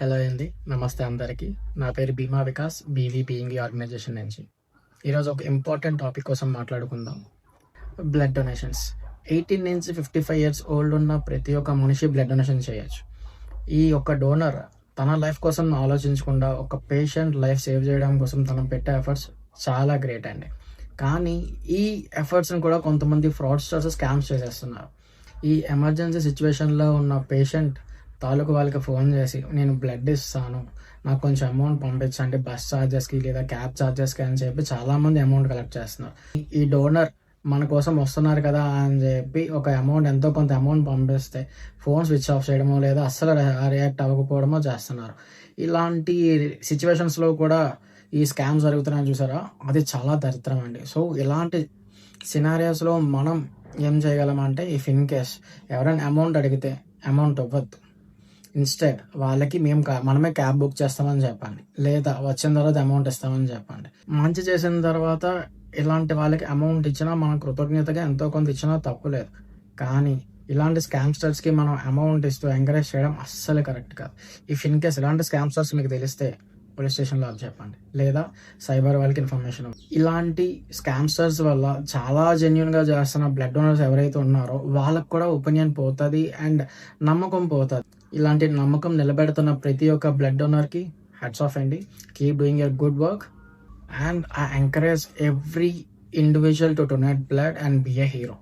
Hello అండి. నమస్తే అందరికీ. నా పేరు భీమా వికాస్, బీవీ బీయింగ్ ఆర్గనైజేషన్ నుంచి. ఈరోజు ఒక ఇంపార్టెంట్ టాపిక్ కోసం మాట్లాడుకుందాం. Blood donations. 18 నుంచి 55 ఇయర్స్ ఓల్డ్ ఉన్న ప్రతి ఒక్క మనిషి బ్లడ్ డొనేషన్ చేయొచ్చు. ఈ ఒక్క డోనర్ తన లైఫ్ కోసం ఆలోచించకుండా ఒక పేషెంట్ లైఫ్ సేవ్ చేయడం కోసం తను పెట్టే ఎఫర్ట్స్ చాలా గ్రేట్ అండి. కానీ ఈ ఎఫర్ట్స్ని కూడా కొంతమంది ఫ్రాడ్స్టర్స్ స్కామ్స్ చేసేస్తున్నారు. ఈ ఎమర్జెన్సీ సిచ్యువేషన్లో ఉన్న పేషెంట్ తాలూకు వాళ్ళకి ఫోన్ చేసి నేను బ్లడ్ ఇస్తాను, నాకు కొంచెం అమౌంట్ పంపించండి బస్ ఛార్జెస్కి లేదా క్యాబ్ ఛార్జెస్కి అని చెప్పి చాలామంది అమౌంట్ కలెక్ట్ చేస్తున్నారు. ఈ డోనర్ మన కోసం వస్తున్నారు కదా అని చెప్పి ఒక అమౌంట్ ఎంతో కొంత అమౌంట్ పంపిస్తే ఫోన్ స్విచ్ ఆఫ్ చేయడమో లేదా అస్సలు రియాక్ట్ అవ్వకపోవడమో చేస్తున్నారు. ఇలాంటి సిచ్యువేషన్స్లో కూడా ఈ స్కామ్ జరుగుతున్నాయని చూసారా, అది చాలా దరిద్రం అండి. సో ఇలాంటి సినారియోస్లో మనం ఏం చేయగలమంటే, ఇఫ్ ఇన్ కేస్ ఎవరైనా అమౌంట్ అడిగితే అమౌంట్ ఇవ్వద్దు. ఇన్స్టెడ్ వాళ్ళకి మనమే క్యాబ్ బుక్ చేస్తామని చెప్పండి, లేదా వచ్చిన తర్వాత అమౌంట్ ఇస్తామని చెప్పండి. మంచి చేసిన తర్వాత ఇలాంటి వాళ్ళకి అమౌంట్ ఇచ్చినా మన కృతజ్ఞతగా ఎంతో కొంత ఇచ్చినా తప్పులేదు. కానీ ఇలాంటి స్కామ్స్టర్స్కి మనం అమౌంట్ ఇస్తూ ఎంకరేజ్ చేయడం అస్సలు కరెక్ట్ కాదు. ఇఫ్ ఇన్ కేస్ ఇలాంటి స్కామ్స్టర్స్ మీకు తెలిస్తే పోలీస్ స్టేషన్లో చెప్పండి, లేదా సైబర్ వాళ్ళకి ఇన్ఫర్మేషన్. ఇలాంటి స్కామ్స్టర్స్ వల్ల చాలా జెన్యున్గా చేస్తున్న బ్లడ్ డోనర్స్ ఎవరైతే ఉన్నారో వాళ్ళకు కూడా ఒపీనియన్ పోతుంది అండ్ నమ్మకం పోతుంది. ఇలాంటి నమ్మకం నిలబెడుతున్న ప్రతి ఒక్క బ్లడ్ డోనర్కి హ్యాట్స్ ఆఫ్ అండి. Keep doing your good work and I encourage every individual to donate blood and be a hero.